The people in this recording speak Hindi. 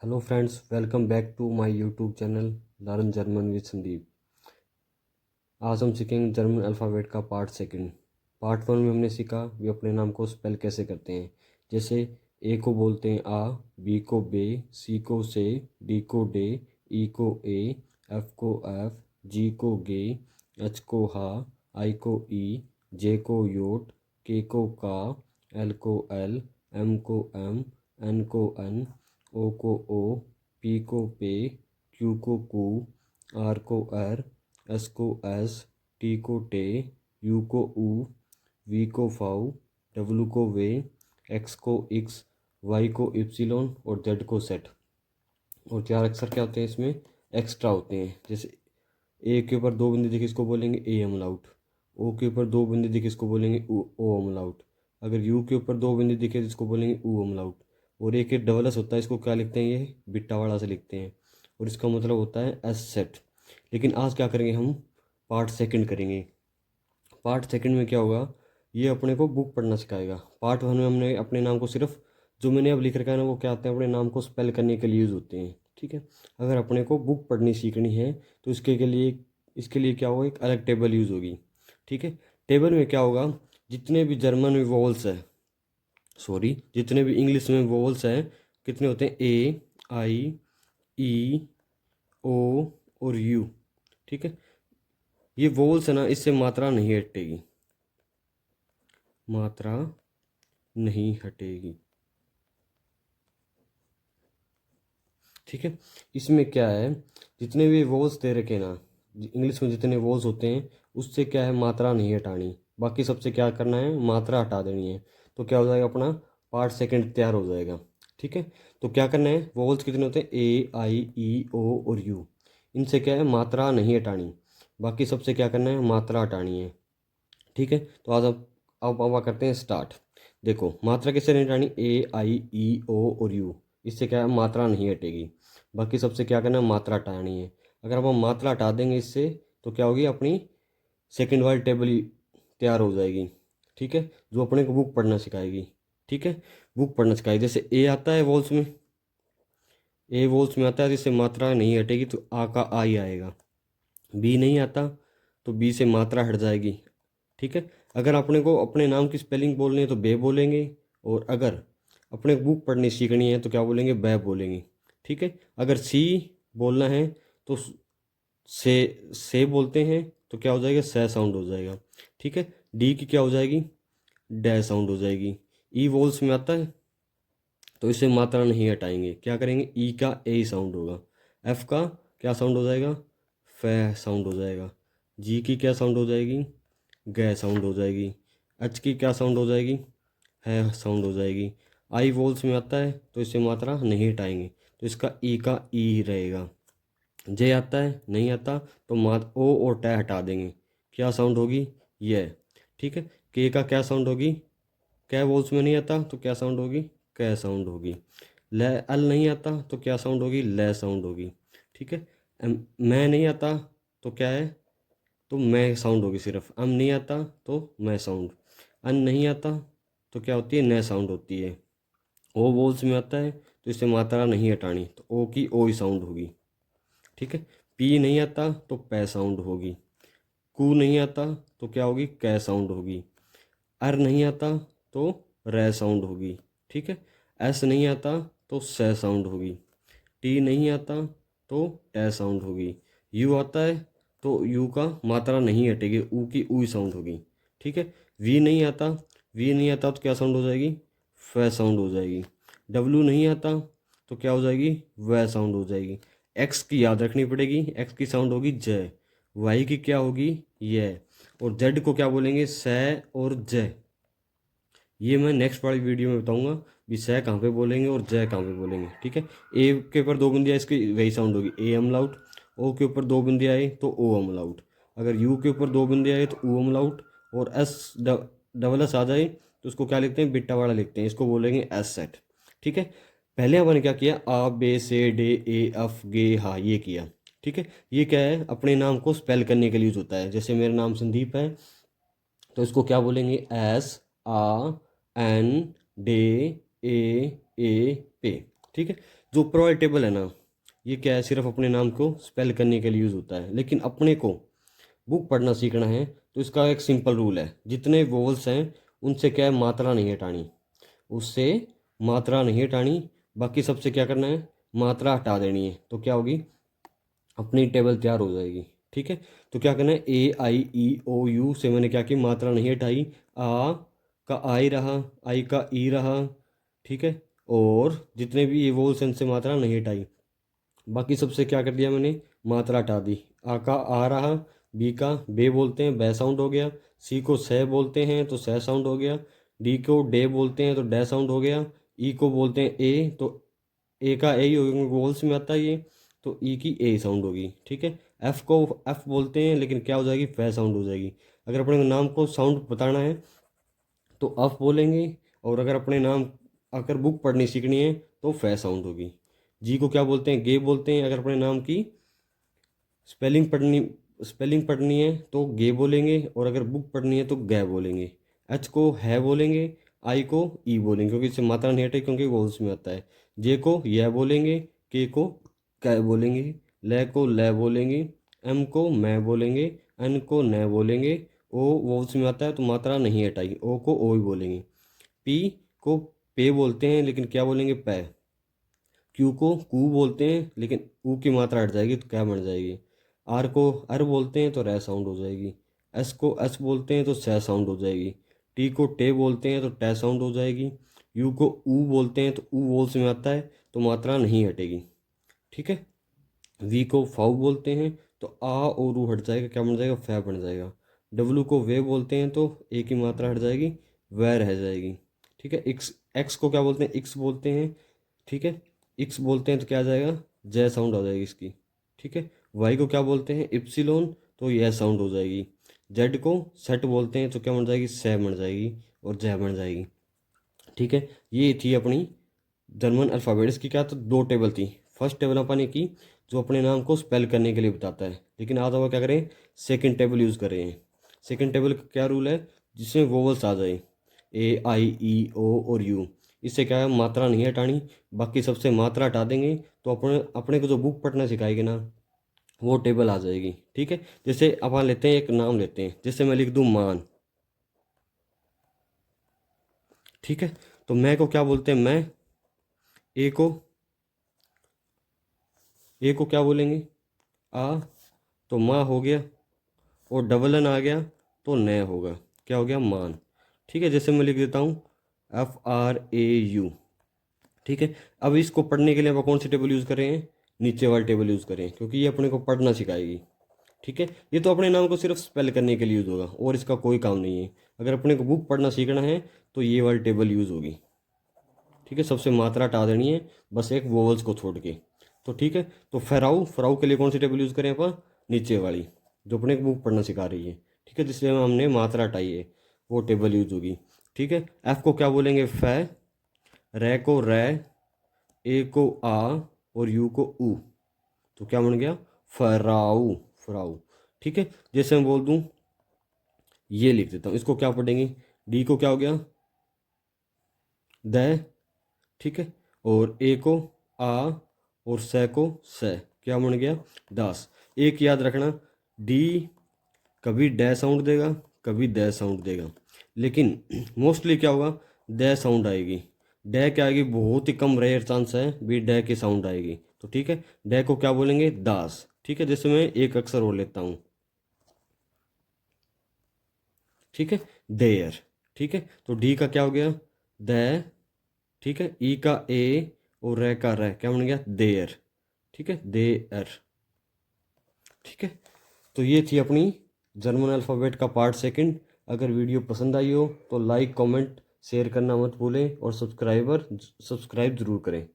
Hello friends, welcome back to my YouTube channel learn German with Sandeep. आज हम सीखेंगे जर्मन अल्फ़ाबेट का पार्ट सेकंड। पार्ट वन में हमने सीखा वे अपने नाम को स्पेल कैसे करते हैं। जैसे ए को बोलते हैं आ, बी को बे, सी को से, डी को डे, ई को ए, एफ को एफ, जी को गे, एच को हा, आई को ई, जे को योट, के को का, एल को एल, एम को एम, एन को एन, ओ को ओ, पी को पे, क्यू को कू, आर को आर, एस को एस, टी को टे, यू को ऊ, वी को फाउ, डब्ल्यू को वे, एक्स को एक्स, वाई को इप्सिलॉन और जेड को सेट। और चार अक्षर क्या होते हैं इसमें एक्स्ट्रा होते हैं। जैसे ए के ऊपर दो बिंदी दिखे इसको बोलेंगे ए अमलाउट, ओ के ऊपर दो बिंदी दिखे इसको बोलेंगे ओ अमलाउट, अगर यू के ऊपर दो बिंदी दिखे तो इसको बोलेंगे ऊ अमलाउट। और एक डबल एस होता है, इसको क्या लिखते हैं, ये बिट्टा वाला से लिखते हैं और इसका मतलब होता है एस सेट। लेकिन आज क्या करेंगे हम, पार्ट सेकंड करेंगे। पार्ट सेकंड में क्या होगा, ये अपने को बुक पढ़ना सिखाएगा। पार्ट वन में हमने अपने नाम को सिर्फ जो मैंने अब लिख रखा है ना वो क्या आते हैं, अपने नाम को स्पेल करने के लिए यूज़ होते हैं। ठीक है, अगर अपने को बुक पढ़नी सीखनी है तो इसके लिए क्या होगा, एक अलग टेबल यूज़ होगी। ठीक है, टेबल में क्या होगा, जितने भी जर्मन में वोवल्स है, जितने भी इंग्लिश में वोवल्स हैं, कितने होते हैं, ए, आई, ई, ओ और यू। ठीक है, ये वोवल्स है ना, इससे मात्रा नहीं हटेगी, मात्रा नहीं हटेगी। ठीक है, इसमें क्या है, जितने भी वोल्स दे रखे ना, इंग्लिश में जितने वोल्स होते हैं उससे क्या है, मात्रा नहीं हटानी, बाकी सबसे क्या करना है, मात्रा हटा देनी है। तो क्या हो जाएगा, अपना पार्ट सेकंड तैयार हो जाएगा। ठीक है, तो क्या करना है, वोल्स कितने होते हैं, ए, आई, ई, ओ और यू, इनसे क्या है, मात्रा नहीं हटानी, बाकी सबसे क्या करना है, मात्रा हटानी है। ठीक है, तो आज अब करते हैं स्टार्ट। देखो, मात्रा किससे नहीं हटानी, ए, आई, ई, ओ और यू, इससे क्या है, मात्रा नहीं हटेगी, बाकी सबसे क्या करना है, मात्रा हटानी है। अगर हम मात्रा हटा देंगे इससे तो क्या होगी, अपनी सेकंड वाली टेबल तैयार हो जाएगी। ठीक है, जो अपने को बुक पढ़ना सिखाएगी। ठीक है, बुक पढ़ना सिखाएगी। जैसे ए आता है वॉल्स में, ए वॉल्स में आता है, जिससे मात्रा नहीं हटेगी तो आ का आ ही आएगा। बी नहीं आता तो बी से मात्रा हट जाएगी। ठीक है, अगर अपने को अपने नाम की स्पेलिंग बोलनी है तो बे बोलेंगे, और अगर अपने बुक पढ़नी सीखनी है तो क्या बोलेंगे, बै बोलेंगे। ठीक है, अगर सी बोलना है तो से बोलते हैं तो क्या हो जाएगा, से साउंड हो जाएगा। ठीक है, डी की क्या हो जाएगी, डै साउंड हो जाएगी। ई वोल्स में आता है तो इसे मात्रा नहीं हटाएंगे, क्या करेंगे, ई का ए साउंड होगा। एफ का क्या साउंड हो जाएगा, फै साउंड हो जाएगा। जी की क्या साउंड हो जाएगी, गै साउंड हो जाएगी। एच की क्या साउंड हो जाएगी, है साउंड हो जाएगी। आई वोल्स में आता है तो इसे मात्रा नहीं हटाएंगे, तो इसका ई का ई ही रहेगा। जे आता है, नहीं आता तो मात ओ और टै हटा देंगे, क्या साउंड होगी, ये। ठीक है, के का क्या साउंड होगी, कै वोल्स में नहीं आता तो क्या साउंड होगी, कै साउंड होगी। ल एल नहीं आता तो क्या साउंड होगी, ले साउंड होगी। ठीक है, मैं नहीं आता तो क्या है, तो मैं साउंड होगी सिर्फ। अम नहीं आता तो मैं साउंड। अन नहीं आता तो क्या होती है, न साउंड होती है। ओ वोल्स में आता है तो इसे मात्रा नहीं हटानी, तो ओ की ओ ही साउंड होगी। ठीक है, पी नहीं आता तो पै साउंड होगी। कू नहीं आता तो क्या होगी, कै साउंड होगी। अर नहीं आता तो रै साउंड होगी। ठीक है, एस नहीं आता तो सै साउंड होगी। टी नहीं आता तो टे साउंड होगी। यू आता है तो यू का मात्रा नहीं हटेगी, ऊ की ऊ साउंड होगी। ठीक है, वी नहीं आता तो क्या साउंड हो जाएगी, फै साउंड हो जाएगी। डब्लू नहीं आता तो क्या हो जाएगी, वै साउंड हो जाएगी। एक्स की याद रखनी पड़ेगी, एक्स की साउंड होगी जय। वाई की क्या होगी, ये। और जेड को क्या बोलेंगे, सै और जय। ये मैं नेक्स्ट वाली वीडियो में बताऊंगा भी सै कहाँ पे बोलेंगे और जय कहाँ पे बोलेंगे। ठीक है, ए के ऊपर दो बिंदी आई इसकी वही साउंड होगी, ए अमलाउट। ओ के ऊपर दो बिंदी आई तो ओ अमलाउट। अगर यू के ऊपर दो बिंदी आई तो ऊ अमलाउट। और एस डबल एस आ जाए तो उसको क्या लिखते हैं, बिट्टा वाला लिखते हैं, इसको बोलेंगे एस सेट। ठीक है, पहले हमने क्या किया, आ बे से डे ए एफ गे हा, ये किया। ठीक है, ये क्या है, अपने नाम को स्पेल करने के लिए यूज होता है। जैसे मेरा नाम संदीप है तो इसको क्या बोलेंगे, एस आ एन डे ए ए पे। ठीक है। जो ऊपर वाला टेबल है ना, ये क्या है, सिर्फ अपने नाम को स्पेल करने के लिए यूज़ होता है, लेकिन अपने को बुक पढ़ना सीखना है तो इसका एक सिंपल रूल है, जितने वोवल्स हैं उनसे क्या है, मात्रा नहीं हटानी, उससे मात्रा नहीं हटानी, बाकी सबसे क्या करना है, मात्रा हटा देनी है। तो क्या होगी, अपनी टेबल तैयार हो जाएगी। ठीक है, तो क्या करना है, ए आई ई ओ यू से मैंने क्या की, मात्रा नहीं हटाई, आ का आई रहा, आई का ई रहा। ठीक है, और जितने भी ये वोल्स हैं इनसे मात्रा नहीं हटाई, बाकी सबसे क्या कर दिया मैंने, मात्रा हटा दी। आ का आ रहा, बी का बे बोलते हैं, बै साउंड हो गया, सी को सह बोलते हैं तो सह साउंड हो गया, डी को डे बोलते हैं तो डे साउंड हो गया, ई को बोलते हैं ए तो ए का ए ही होगा क्योंकि वोल्स में आता है ये, तो ई की ए साउंड होगी। ठीक है, एफ को एफ बोलते हैं लेकिन क्या हो जाएगी, फै साउंड हो जाएगी। अगर अपने नाम को साउंड बताना है तो अफ बोलेंगे, और अगर अपने नाम, अगर बुक पढ़नी सीखनी है तो फै साउंड होगी। जी को क्या बोलते हैं, गे बोलते हैं, अगर अपने नाम की स्पेलिंग पढ़नी है तो गे बोलेंगे, और अगर बुक पढ़नी है तो गै बोलेंगे। एच को है बोलेंगे, आई को ई बोलेंगे क्योंकि इससे मात्रा नहीं हटे क्योंकि वोल्स में आता है। जे को यह बोलेंगे, के को कै बोलेंगे, ले को ले बोलेंगे, एम को मैं बोलेंगे, एन को न बोलेंगे। ओ वोल्स में आता है तो मात्रा नहीं हटाई, ओ को ओ ही बोलेंगे। पी को पे बोलते हैं लेकिन क्या बोलेंगे, पै। क्यू को कू बोलते हैं लेकिन ऊ की मात्रा हट जाएगी तो क्या बन जाएगी। आर को अर बोलते हैं तो रै साउंड हो जाएगी। एस को एस बोलते हैं तो सह साउंड हो जाएगी। टी को टे बोलते हैं तो टै साउंड हो जाएगी। यू को ऊ बोलते हैं तो ऊ वोल्स में आता है तो मात्रा नहीं हटेगी। ठीक है, वी को फाउ बोलते हैं तो आ और ऊ हट जाएगा, क्या बन जाएगा, फै बन जाएगा। डब्लू को वे बोलते हैं तो ए की मात्रा हट जाएगी, वह रह जाएगी। ठीक है, एक्स एक्स को क्या बोलते हैं, एक्स बोलते हैं। ठीक है, एक्स बोलते हैं तो क्या आ जाएगा, जय साउंड हो जाएगी इसकी। ठीक है, वाई को क्या बोलते हैं, इप्सिलोन, तो यह साउंड हो जाएगी। जेड को सेट बोलते हैं तो क्या बन जाएगी, सह बन जाएगी और जय बन जाएगी। ठीक है, ये थी अपनी जर्मन अल्फ़ाबेट्स की, क्या तो दो टेबल थी। फर्स्ट टेबल अपने की जो अपने नाम को स्पेल करने के लिए बताता है, लेकिन आज हम क्या करें, सेकंड टेबल यूज़ कर रहे हैं। सेकंड टेबल का क्या रूल है, जिसमें वोवल्स आ जाए, ए आई ई ओ और यू, इससे क्या है, मात्रा नहीं हटानी, बाकी सबसे मात्रा हटा देंगे तो अपने अपने को जो बुक पढ़ना सिखाएगी ना वो टेबल आ जाएगी। ठीक है, जैसे अपन लेते हैं, एक नाम लेते हैं, जैसे मैं लिख दूँ मान। ठीक है, तो मैं को क्या बोलते हैं, मैं। ए को क्या बोलेंगे, आ, तो माँ हो गया, और डबल एन आ गया तो न होगा, क्या हो गया, मान। ठीक है, जैसे मैं लिख देता हूँ FRAU। ठीक है, अब इसको पढ़ने के लिए आप कौन सी टेबल यूज़ करें, नीचे वाली टेबल यूज़ करें क्योंकि ये अपने को पढ़ना सिखाएगी। ठीक है, ये तो अपने नाम को सिर्फ स्पेल करने के लिए यूज़ होगा और इसका कोई काम नहीं है। अगर अपने को बुक पढ़ना सीखना है तो ये वाली टेबल यूज़ होगी। ठीक है, सबसे मात्रा हटा देनी है बस एक वोवल्स को छोड़ के। तो ठीक है, तो फेराउ फेराउ के लिए कौन सी टेबल यूज़ करें अपन, नीचे वाली जो अपने को बुक पढ़ना सिखा रही है। ठीक है, जिससे हमने मात्रा हटाई है वो टेबल यूज़ होगी। ठीक है, एफ को क्या बोलेंगे, फै, रै को रै, ए को आ और यू को ऊ, तो क्या बन गया, फराऊ, फराऊ। ठीक है, जैसे मैं बोल दूं, ये लिख देता हूँ, इसको क्या पढ़ेंगे, डी को क्या हो गया, द। ठीक है, और ए को आ और स को स, क्या बन गया, दास। एक याद रखना, डी कभी डै साउंड देगा कभी द साउंड देगा, लेकिन मोस्टली क्या होगा, द साउंड आएगी। डै क्या आएगी, बहुत ही कम रेयर चांस है भी डै की साउंड आएगी। तो ठीक है, डै को क्या बोलेंगे, दास। ठीक है, जैसे मैं एक अक्षर और लेता हूँ, ठीक है, देयर। ठीक है, तो डी का क्या हो गया, द। ठीक है, ई का ए और रे का रे, क्या बन गया, देयर। ठीक है, देयर। ठीक है, तो ये थी अपनी जर्मन अल्फ़ाबेट का पार्ट सेकंड। अगर वीडियो पसंद आई हो तो लाइक कमेंट शेयर करना मत भूलें और सब्सक्राइब ज़रूर करें।